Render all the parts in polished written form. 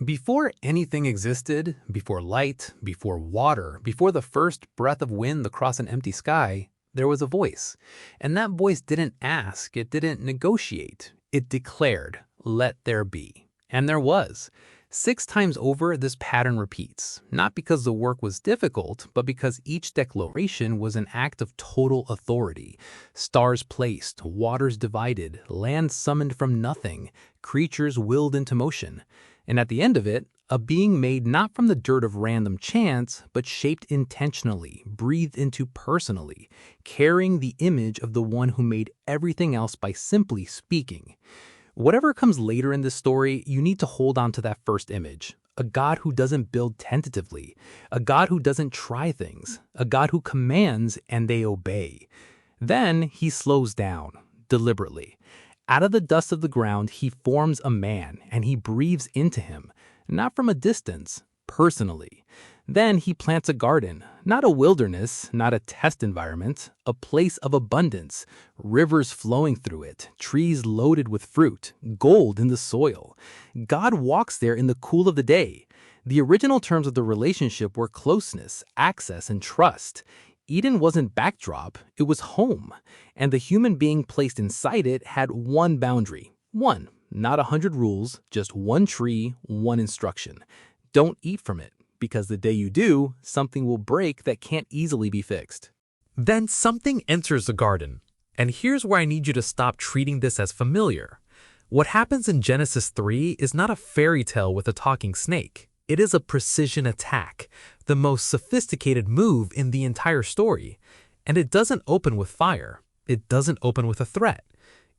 Before anything existed, before light, before water, before the first breath of wind across an empty sky, there was a voice. And that voice didn't ask, it didn't negotiate. It declared, "Let there be." And there was. 6 times over, this pattern repeats, not because the work was difficult, but because each declaration was an act of total authority. Stars placed, waters divided, land summoned from nothing, creatures willed into motion. And at the end of it, a being made not from the dirt of random chance, but shaped intentionally, breathed into personally, carrying the image of the one who made everything else by simply speaking. Whatever comes later in this story, you need to hold on to that first image. A God who doesn't build tentatively, a God who doesn't try things, a God who commands and they obey. Then he slows down, deliberately. Out of the dust of the ground, he forms a man, and he breathes into him, not from a distance, personally. Then he plants a garden, not a wilderness, not a test environment, a place of abundance, rivers flowing through it, trees loaded with fruit, gold in the soil. God walks there in the cool of the day. The original terms of the relationship were closeness, access, and trust. Eden wasn't backdrop, it was home. And the human being placed inside it had one boundary. One, not 100 rules, just one tree, one instruction. Don't eat from it, because the day you do, something will break that can't easily be fixed. Then something enters the garden. And here's where I need you to stop treating this as familiar. What happens in Genesis 3 is not a fairy tale with a talking snake. It is a precision attack, the most sophisticated move in the entire story. And it doesn't open with fire. It doesn't open with a threat.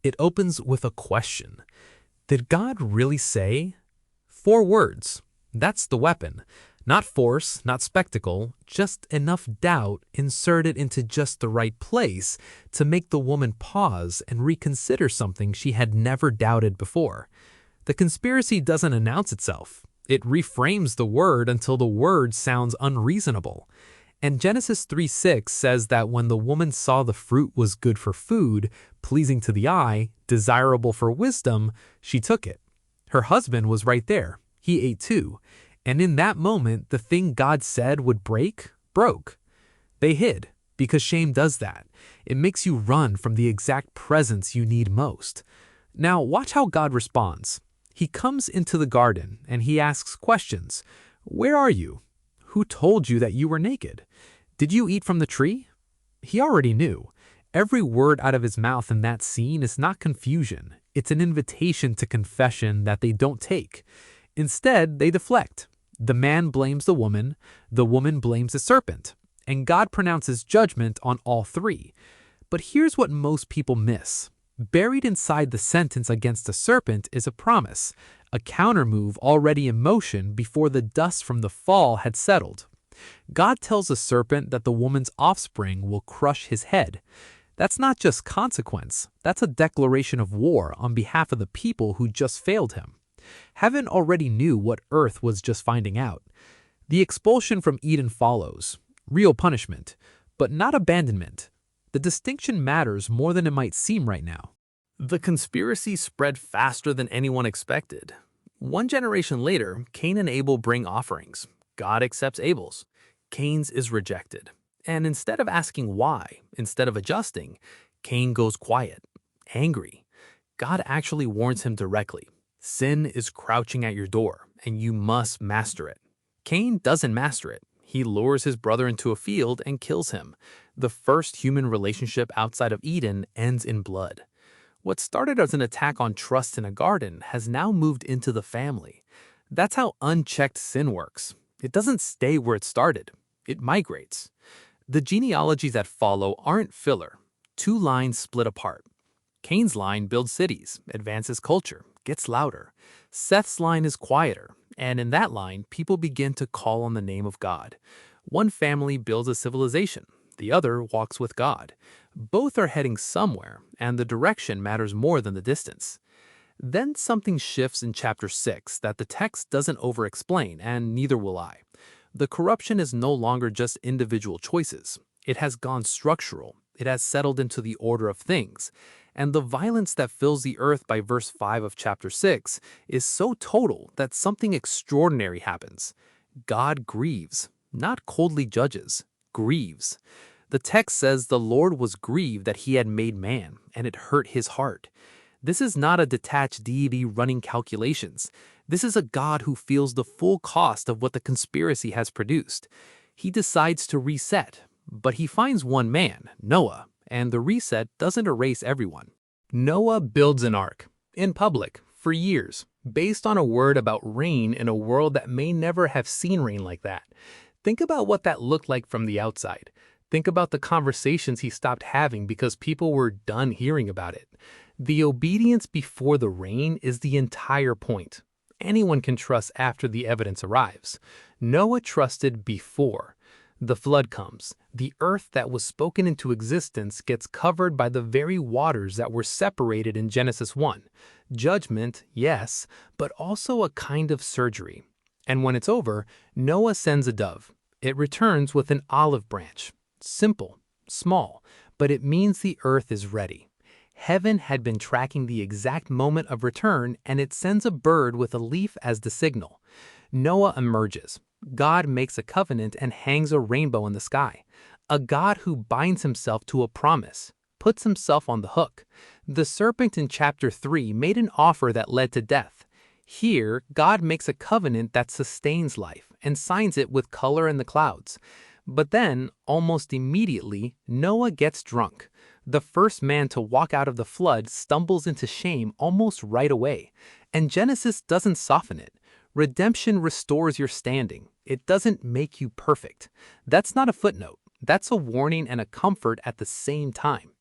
It opens with a question. Did God really say? 4 words. That's the weapon. Not force, not spectacle, just enough doubt inserted into just the right place to make the woman pause and reconsider something she had never doubted before. The conspiracy doesn't announce itself. It reframes the word until the word sounds unreasonable. And Genesis 3:6 says that when the woman saw the fruit was good for food, pleasing to the eye, desirable for wisdom, she took it. Her husband was right there. He ate too. And in that moment, the thing God said would break, broke. They hid, because shame does that. It makes you run from the exact presence you need most. Now, watch how God responds. He comes into the garden and he asks questions. Where are you? Who told you that you were naked? Did you eat from the tree? He already knew. Every word out of his mouth in that scene is not confusion. It's an invitation to confession that they don't take. Instead, they deflect. The man blames the woman blames the serpent, and God pronounces judgment on all 3. But here's what most people miss. Buried inside the sentence against the serpent is a promise, a countermove already in motion before the dust from the fall had settled. God tells the serpent that the woman's offspring will crush his head. That's not just consequence, that's a declaration of war on behalf of the people who just failed him. Heaven already knew what earth was just finding out. The expulsion from Eden follows, real punishment, but not abandonment. The distinction matters more than it might seem right now. The conspiracy spread faster than anyone expected. 1 generation later, Cain and Abel bring offerings. God accepts Abel's. Cain's is rejected. And instead of asking why, instead of adjusting, Cain goes quiet, angry. God actually warns him directly. Sin is crouching at your door, and you must master it. Cain doesn't master it. He lures his brother into a field and kills him. The first human relationship outside of Eden ends in blood. What started as an attack on trust in a garden has now moved into the family. That's how unchecked sin works. It doesn't stay where it started. It migrates. The genealogies that follow aren't filler. 2 lines split apart. Cain's line builds cities, advances culture, gets louder. Seth's line is quieter, and in that line, people begin to call on the name of God. One family builds a civilization, the other walks with God. Both are heading somewhere, and the direction matters more than the distance. Then something shifts in chapter 6 that the text doesn't over-explain, and neither will I. The corruption is no longer just individual choices. It has gone structural. It has settled into the order of things. And the violence that fills the earth by verse 5 of chapter 6 is so total that something extraordinary happens. God grieves, not coldly judges, grieves. The text says the Lord was grieved that he had made man, and it hurt his heart. This is not a detached deity running calculations. This is a God who feels the full cost of what the conspiracy has produced. He decides to reset, but he finds one man, Noah, and the reset doesn't erase everyone. Noah builds an ark, in public, for years, based on a word about rain in a world that may never have seen rain like that. Think about what that looked like from the outside. Think about the conversations he stopped having because people were done hearing about it. The obedience before the rain is the entire point. Anyone can trust after the evidence arrives. Noah trusted before. The flood comes. The earth that was spoken into existence gets covered by the very waters that were separated in Genesis 1. Judgment, yes, but also a kind of surgery. And when it's over, Noah sends a dove. It returns with an olive branch. Simple, small, but it means the earth is ready. Heaven had been tracking the exact moment of return, and it sends a bird with a leaf as the signal. Noah emerges. God makes a covenant and hangs a rainbow in the sky. A God who binds himself to a promise, puts himself on the hook. The serpent in chapter 3 made an offer that led to death. Here, God makes a covenant that sustains life and signs it with color in the clouds. But then, almost immediately, Noah gets drunk. The first man to walk out of the flood stumbles into shame almost right away. And Genesis doesn't soften it. Redemption restores your standing. It doesn't make you perfect. That's not a footnote. That's a warning and a comfort at the same time.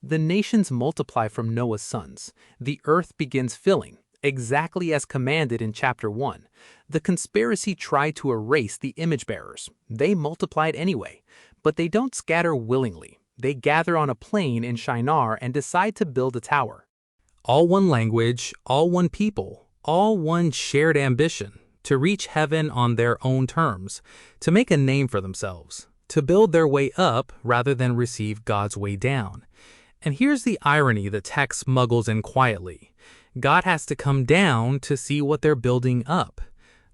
The nations multiply from Noah's sons. The earth begins filling, exactly as commanded in chapter 1. The conspiracy tried to erase the image bearers. They multiplied anyway, but they don't scatter willingly. They gather on a plain in Shinar and decide to build a tower. All one language, all one people, all one shared ambition, to reach heaven on their own terms, to make a name for themselves, to build their way up rather than receive God's way down. And here's the irony the text smuggles in quietly. God has to come down to see what they're building up.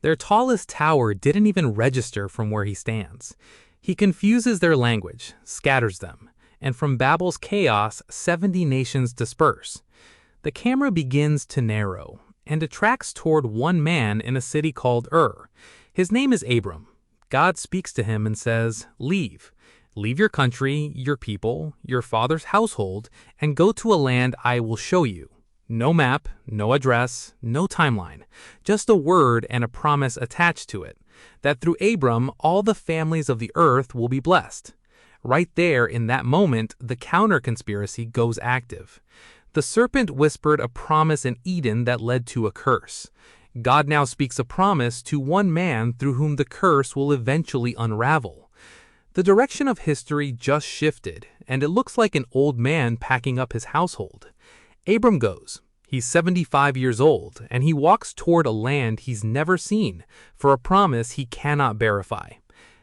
Their tallest tower didn't even register from where he stands. He confuses their language, scatters them, and from Babel's chaos, 70 nations disperse. The camera begins to narrow and attracts toward one man in a city called Ur. His name is Abram. God speaks to him and says, "Leave. Leave your country, your people, your father's household, and go to a land I will show you." No map, no address, no timeline, just a word and a promise attached to it, that through Abram, all the families of the earth will be blessed. Right there, in that moment, the counter-conspiracy goes active. The serpent whispered a promise in Eden that led to a curse. God now speaks a promise to one man through whom the curse will eventually unravel. The direction of history just shifted, and it looks like an old man packing up his household. Abram goes. He's 75 years old, and he walks toward a land he's never seen for a promise he cannot verify.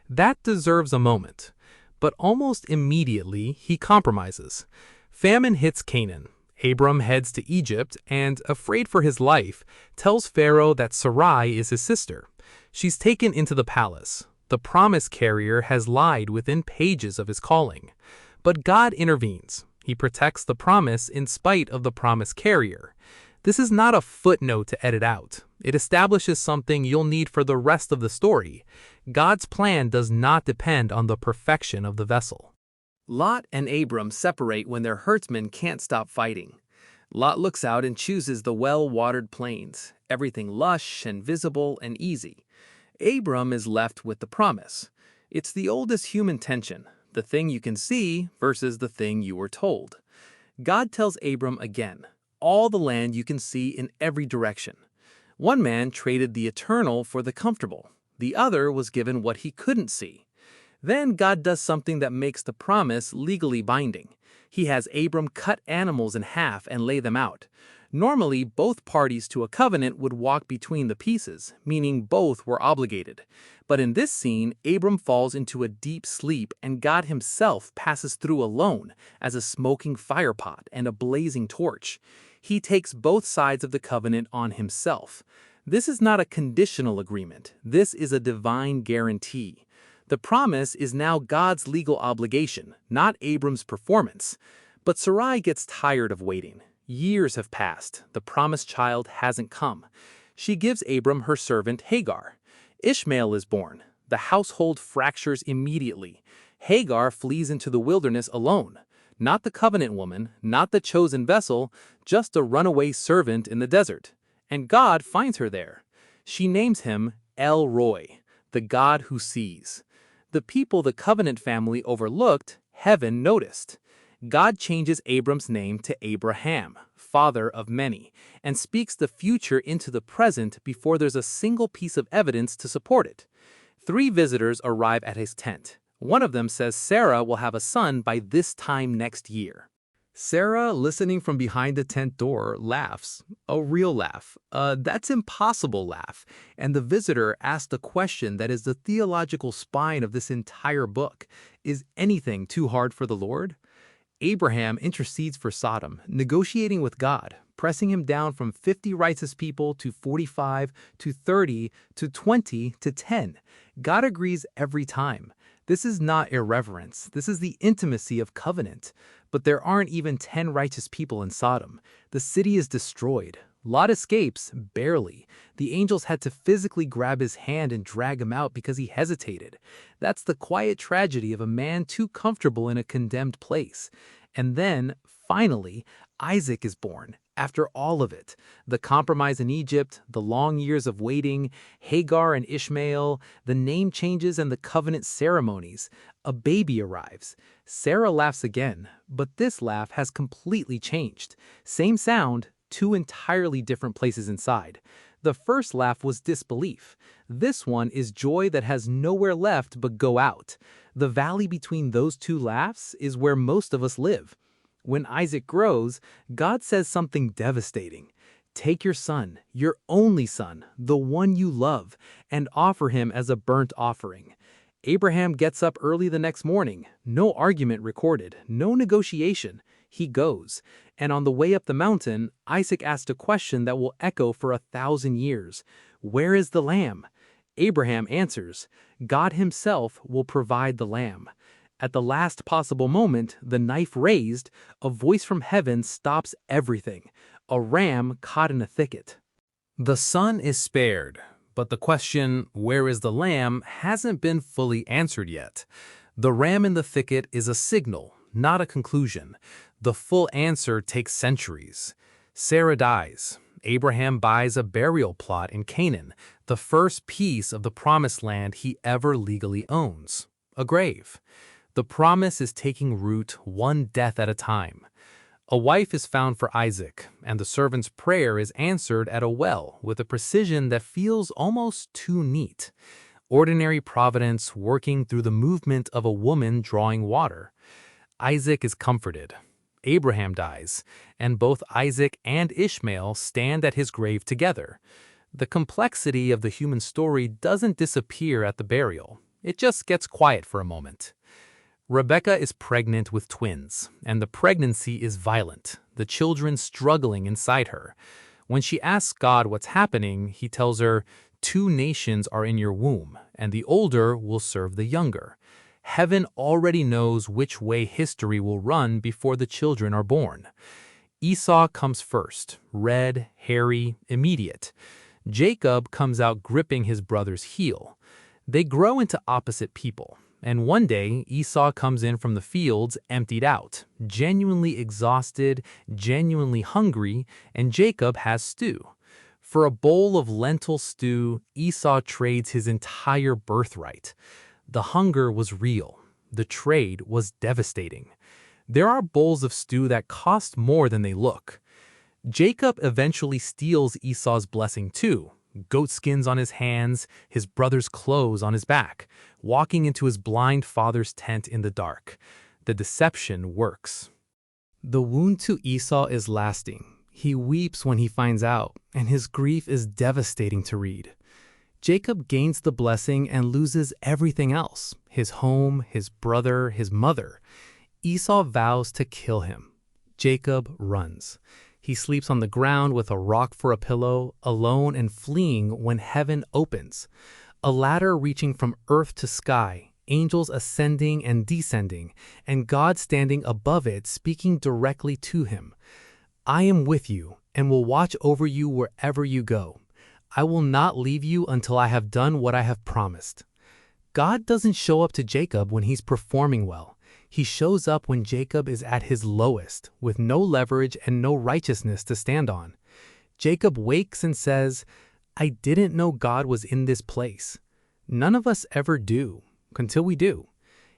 That deserves a moment. But almost immediately, he compromises. Famine hits Canaan. Abram heads to Egypt and, afraid for his life, tells Pharaoh that Sarai is his sister. She's taken into the palace. The promise carrier has lied within pages of his calling. But God intervenes. He protects the promise in spite of the promise carrier. This is not a footnote to edit out. It establishes something you'll need for the rest of the story. God's plan does not depend on the perfection of the vessel. Lot and Abram separate when their herdsmen can't stop fighting. Lot looks out and chooses the well-watered plains, everything lush and visible and easy. Abram is left with the promise. It's the oldest human tension, the thing you can see versus the thing you were told. God tells Abram again, all the land you can see in every direction. One man traded the eternal for the comfortable. The other was given what he couldn't see. Then God does something that makes the promise legally binding. He has Abram cut animals in half and lay them out. Normally, both parties to a covenant would walk between the pieces, meaning both were obligated. But in this scene, Abram falls into a deep sleep and God himself passes through alone as a smoking firepot and a blazing torch. He takes both sides of the covenant on himself. This is not a conditional agreement. This is a divine guarantee. The promise is now God's legal obligation, not Abram's performance. But Sarai gets tired of waiting. Years have passed. The promised child hasn't come. She gives Abram her servant Hagar. Ishmael is born. The household fractures immediately. Hagar flees into the wilderness alone. Not the covenant woman, not the chosen vessel, just a runaway servant in the desert. And God finds her there. She names him El Roi, the God who sees. The people the covenant family overlooked, heaven noticed. God changes Abram's name to Abraham, father of many, and speaks the future into the present before there's a single piece of evidence to support it. 3 visitors arrive at his tent. One of them says Sarah will have a son by this time next year. Sarah, listening from behind the tent door, laughs. A real laugh. That's impossible laugh. And the visitor asks a question that is the theological spine of this entire book. Is anything too hard for the Lord? Abraham intercedes for Sodom, negotiating with God, pressing him down from 50 righteous people to 45 to 30 to 20 to 10. God agrees every time. This is not irreverence. This is the intimacy of covenant. But there aren't even 10 righteous people in Sodom. The city is destroyed. Lot escapes, barely. The angels had to physically grab his hand and drag him out because he hesitated. That's the quiet tragedy of a man too comfortable in a condemned place. And then, finally, Isaac is born. After all of it, the compromise in Egypt, the long years of waiting, Hagar and Ishmael, the name changes and the covenant ceremonies, a baby arrives. Sarah laughs again, but this laugh has completely changed. Same sound, 2 entirely different places inside. The first laugh was disbelief. This one is joy that has nowhere left but go out. The valley between those 2 laughs is where most of us live. When Isaac grows, God says something devastating. Take your son, your only son, the one you love, and offer him as a burnt offering. Abraham gets up early the next morning. No argument recorded, no negotiation. He goes. And on the way up the mountain, Isaac asked a question that will echo for 1,000 years. Where is the lamb? Abraham answers, God himself will provide the lamb. At the last possible moment, the knife raised, a voice from heaven stops everything. A ram caught in a thicket. The son is spared, but the question, where is the lamb, hasn't been fully answered yet. The ram in the thicket is a signal, not a conclusion. The full answer takes centuries. Sarah dies. Abraham buys a burial plot in Canaan, the first piece of the promised land he ever legally owns. A grave. The promise is taking root one death at a time. A wife is found for Isaac, and the servant's prayer is answered at a well with a precision that feels almost too neat. Ordinary providence working through the movement of a woman drawing water. Isaac is comforted. Abraham dies, and both Isaac and Ishmael stand at his grave together. The complexity of the human story doesn't disappear at the burial. It just gets quiet for a moment. Rebecca is pregnant with twins, and the pregnancy is violent, the children struggling inside her. When she asks God what's happening, he tells her, 2 nations are in your womb, and the older will serve the younger. Heaven already knows which way history will run before the children are born. Esau comes first, red, hairy, immediate. Jacob comes out gripping his brother's heel. They grow into opposite people. And one day, Esau comes in from the fields emptied out, genuinely exhausted, genuinely hungry, and Jacob has stew. For a bowl of lentil stew, Esau trades his entire birthright. The hunger was real. The trade was devastating. There are bowls of stew that cost more than they look. Jacob eventually steals Esau's blessing too. Goat skins on his hands, his brother's clothes on his back, walking into his blind father's tent in the dark. The deception works. The wound to Esau is lasting. He weeps when he finds out, and his grief is devastating to read. Jacob gains the blessing and loses everything else: his home, his brother, his mother. Esau vows to kill him. Jacob runs. He sleeps on the ground with a rock for a pillow, alone and fleeing when heaven opens. A ladder reaching from earth to sky, angels ascending and descending, and God standing above it speaking directly to him. I am with you and will watch over you wherever you go. I will not leave you until I have done what I have promised. God doesn't show up to Jacob when he's performing well. He shows up when Jacob is at his lowest, with no leverage and no righteousness to stand on. Jacob wakes and says, I didn't know God was in this place. None of us ever do, until we do.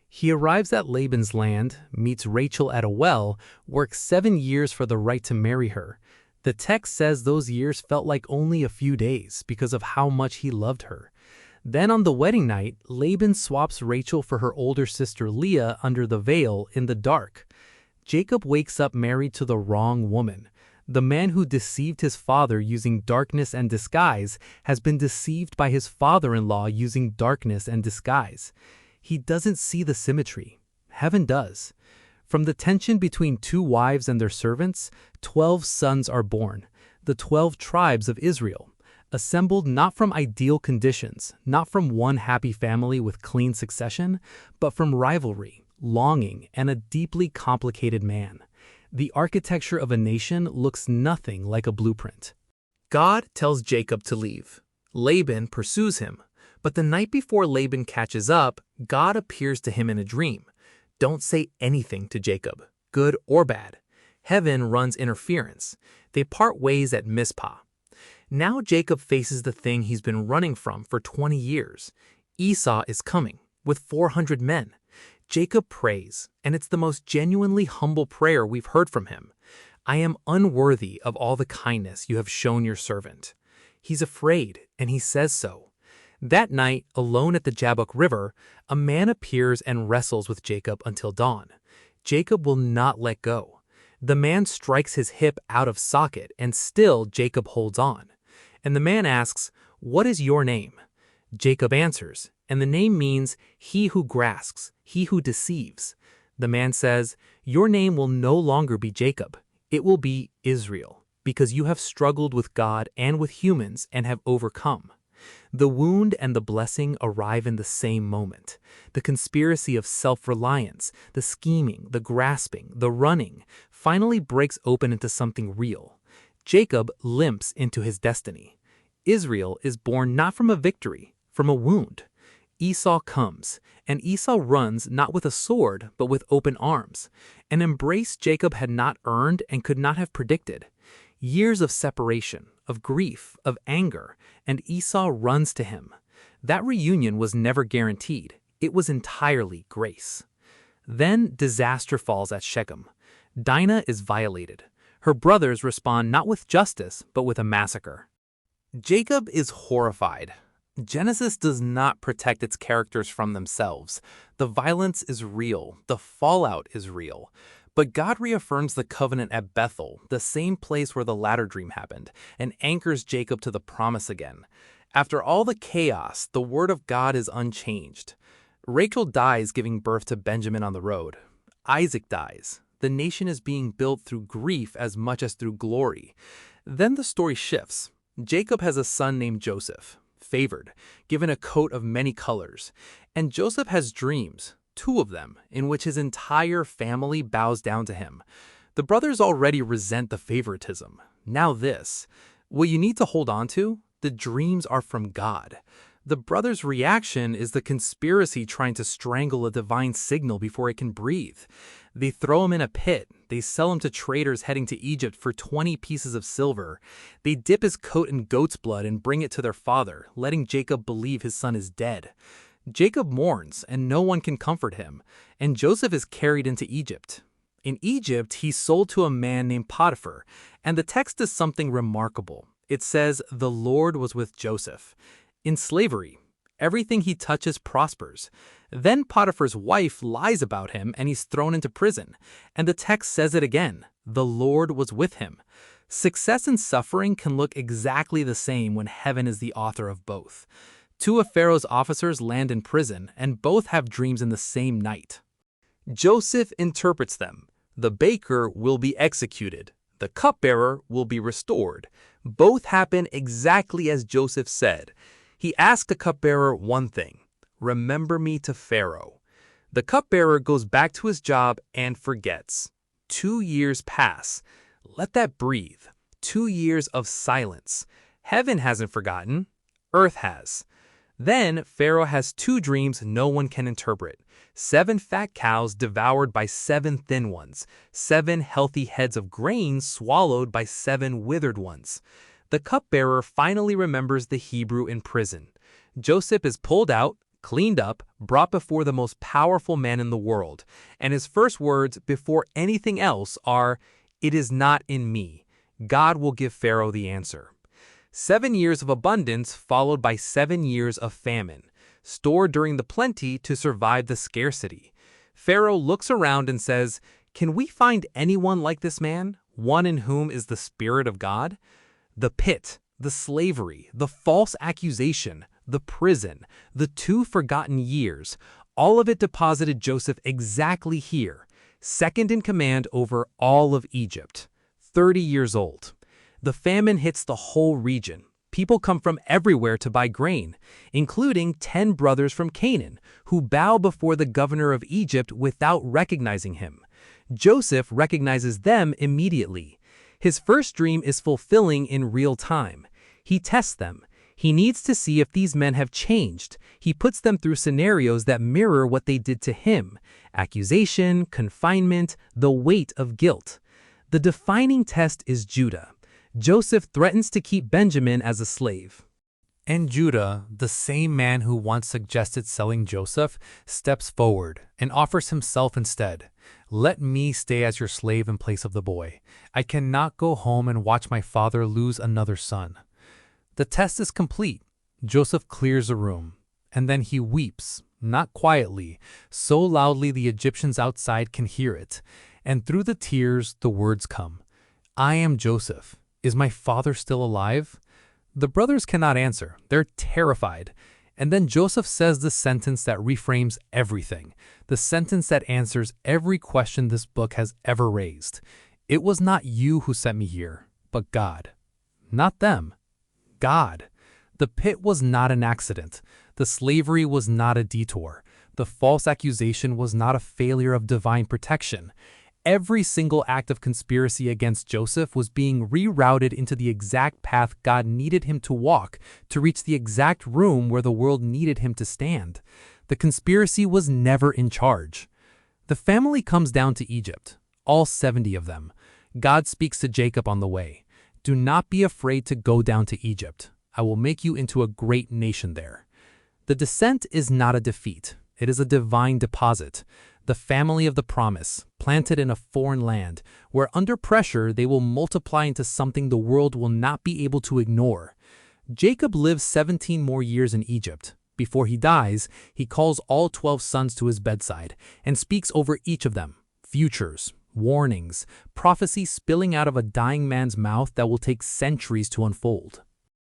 He arrives at Laban's land, meets Rachel at a well, works 7 years for the right to marry her. The text says those years felt like only a few days because of how much he loved her. Then on the wedding night, Laban swaps Rachel for her older sister Leah under the veil in the dark. Jacob wakes up married to the wrong woman. The man who deceived his father using darkness and disguise has been deceived by his father-in-law using darkness and disguise. He doesn't see the symmetry. Heaven does. From the tension between 2 wives and their servants, 12 sons are born, the 12 tribes of Israel, assembled not from ideal conditions, not from one happy family with clean succession, but from rivalry, longing, and a deeply complicated man. The architecture of a nation looks nothing like a blueprint. God tells Jacob to leave. Laban pursues him, but the night before Laban catches up, God appears to him in a dream. Don't say anything to Jacob, good or bad. Heaven runs interference. They part ways at Mizpah. Now Jacob faces the thing he's been running from for 20 years. Esau is coming, with 400 men. Jacob prays, and it's the most genuinely humble prayer we've heard from him. I am unworthy of all the kindness you have shown your servant. He's afraid, and he says so. That night, alone at the Jabbok River, a man appears and wrestles with Jacob until dawn. Jacob will not let go. The man strikes his hip out of socket, and still Jacob holds on. And the man asks, "What is your name?" Jacob answers, and the name means he who grasps, he who deceives. The man says, "Your name will no longer be Jacob. It will be Israel, because you have struggled with God and with humans and have overcome." The wound and the blessing arrive in the same moment. The conspiracy of self-reliance, the scheming, the grasping, the running, finally breaks open into something real. Jacob limps into his destiny. Israel is born not from a victory, from a wound. Esau comes, and Esau runs not with a sword, but with open arms, an embrace Jacob had not earned and could not have predicted. Years of separation, of grief, of anger, and Esau runs to him. That reunion was never guaranteed. It was entirely grace. Then disaster falls at Shechem. Dinah is violated. Her brothers respond not with justice, but with a massacre. Jacob is horrified. Genesis does not protect its characters from themselves. The violence is real. The fallout is real. But God reaffirms the covenant at Bethel, the same place where the ladder dream happened, and anchors Jacob to the promise again. After all the chaos, the word of God is unchanged. Rachel dies giving birth to Benjamin on the road. Isaac dies. The nation is being built through grief as much as through glory. Then the story shifts. Jacob has a son named Joseph, favored, given a coat of many colors. And Joseph has dreams, 2 of them, in which his entire family bows down to him. The brothers already resent the favoritism. Now this. What you need to hold on to? The dreams are from God. The brothers' reaction is the conspiracy trying to strangle a divine signal before it can breathe. They throw him in a pit. They sell him to traders heading to Egypt for 20 pieces of silver. They dip his coat in goat's blood and bring it to their father, letting Jacob believe his son is dead. Jacob mourns, and no one can comfort him, and Joseph is carried into Egypt. In Egypt, he's sold to a man named Potiphar, and the text does something remarkable. It says, "The Lord was with Joseph." In slavery, everything he touches prospers. Then Potiphar's wife lies about him, and he's thrown into prison. And the text says it again, "The Lord was with him." Success and suffering can look exactly the same when heaven is the author of both. Two of Pharaoh's officers land in prison, and both have dreams in the same night. Joseph interprets them. The baker will be executed. The cupbearer will be restored. Both happen exactly as Joseph said. He asked the cupbearer one thing: "Remember me to Pharaoh." The cupbearer goes back to his job and forgets. 2 years pass. Let that breathe. 2 years of silence. Heaven hasn't forgotten. Earth has. Then Pharaoh has 2 dreams no one can interpret. 7 fat cows devoured by 7 thin ones. 7 healthy heads of grain swallowed by 7 withered ones. The cupbearer finally remembers the Hebrew in prison. Joseph is pulled out, cleaned up, brought before the most powerful man in the world, and his first words before anything else are, "It is not in me. God will give Pharaoh the answer." 7 years of abundance followed by 7 years of famine, stored during the plenty to survive the scarcity. Pharaoh looks around and says, "Can we find anyone like this man, one in whom is the Spirit of God?" The pit, the slavery, the false accusation, the prison, the 2 forgotten years, all of it deposited Joseph exactly here, second in command over all of Egypt, 30 years old. The famine hits the whole region. People come from everywhere to buy grain, including 10 brothers from Canaan, who bow before the governor of Egypt without recognizing him. Joseph recognizes them immediately. His first dream is fulfilling in real time. He tests them. He needs to see if these men have changed. He puts them through scenarios that mirror what they did to him: accusation, confinement, the weight of guilt. The defining test is Judah. Joseph threatens to keep Benjamin as a slave. And Judah, the same man who once suggested selling Joseph, steps forward and offers himself instead. "Let me stay as your slave in place of the boy. I cannot go home and watch my father lose another son." The test is complete. Joseph clears the room, and then he weeps, not quietly, so loudly the Egyptians outside can hear it. And through the tears, the words come, "I am Joseph. Is my father still alive?" The brothers cannot answer. They're terrified. And then Joseph says the sentence that reframes everything, the sentence that answers every question this book has ever raised. "It was not you who sent me here, but God." Not them. God. The pit was not an accident. The slavery was not a detour. The false accusation was not a failure of divine protection. Every single act of conspiracy against Joseph was being rerouted into the exact path God needed him to walk to reach the exact room where the world needed him to stand. The conspiracy was never in charge. The family comes down to Egypt, all 70 of them. God speaks to Jacob on the way. "Do not be afraid to go down to Egypt. I will make you into a great nation there." The descent is not a defeat. It is a divine deposit. The family of the promise, planted in a foreign land, where under pressure they will multiply into something the world will not be able to ignore. Jacob lives 17 more years in Egypt. Before he dies, he calls all 12 sons to his bedside and speaks over each of them. Futures, warnings, prophecy spilling out of a dying man's mouth that will take centuries to unfold.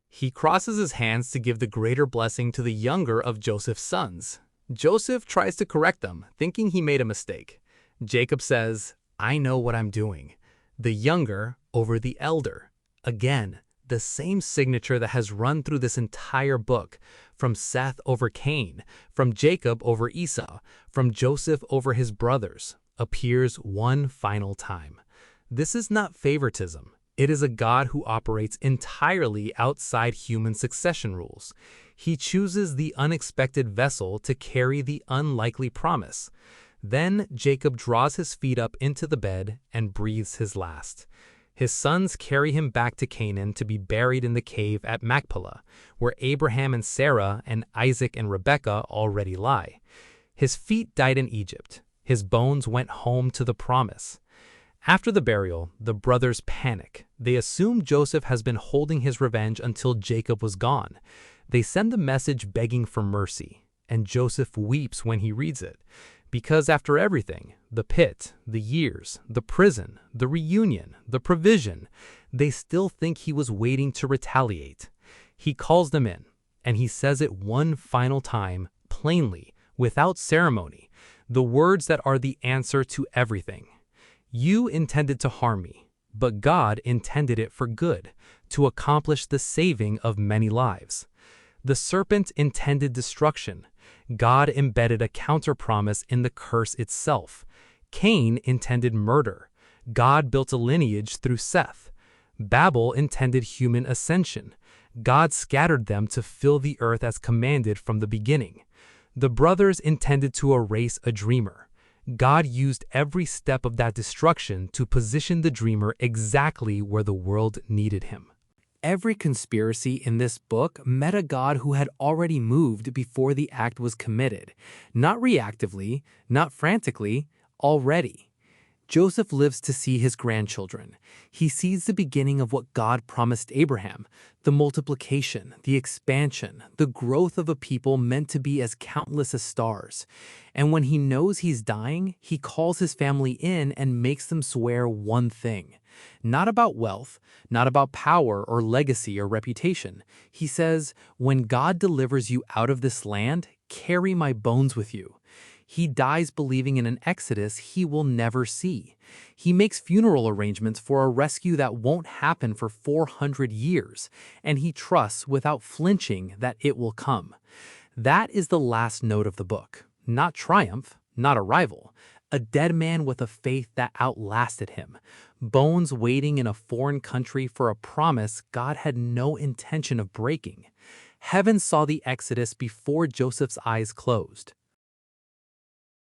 He crosses his hands to give the greater blessing to the younger of Joseph's sons. Joseph tries to correct them, thinking he made a mistake. Jacob says, "I know what I'm doing." The younger over the elder. Again, the same signature that has run through this entire book, from Seth over Cain, from Jacob over Esau, from Joseph over his brothers, appears one final time. This is not favoritism. It is a God who operates entirely outside human succession rules. He chooses the unexpected vessel to carry the unlikely promise. Then Jacob draws his feet up into the bed and breathes his last. His sons carry him back to Canaan to be buried in the cave at Machpelah, where Abraham and Sarah and Isaac and Rebekah already lie. His feet died in Egypt. His bones went home to the promise. After the burial, the brothers panic. They assume Joseph has been holding his revenge until Jacob was gone. They send the message begging for mercy, and Joseph weeps when he reads it. Because after everything, the pit, the years, the prison, the reunion, the provision, they still think he was waiting to retaliate. He calls them in, and he says it one final time, plainly, without ceremony, the words that are the answer to everything. You intended to harm me, but God intended it for good, to accomplish the saving of many lives. The serpent intended destruction. God embedded a counterpromise in the curse itself. Cain intended murder. God built a lineage through Seth. Babel intended human ascension. God scattered them to fill the earth as commanded from the beginning. The brothers intended to erase a dreamer. God used every step of that destruction to position the dreamer exactly where the world needed him. Every conspiracy in this book met a God who had already moved before the act was committed. Not reactively, not frantically, already. Joseph lives to see his grandchildren. He sees the beginning of what God promised Abraham, the multiplication, the expansion, the growth of a people meant to be as countless as stars. And when he knows he's dying, he calls his family in and makes them swear one thing. Not about wealth, not about power or legacy or reputation. He says, "When God delivers you out of this land, carry my bones with you." He dies believing in an exodus he will never see. He makes funeral arrangements for a rescue that won't happen for 400 years, and he trusts without flinching that it will come. That is the last note of the book. Not triumph, not arrival. A dead man with a faith that outlasted him. Bones waiting in a foreign country for a promise God had no intention of breaking. Heaven saw the exodus before Joseph's eyes closed.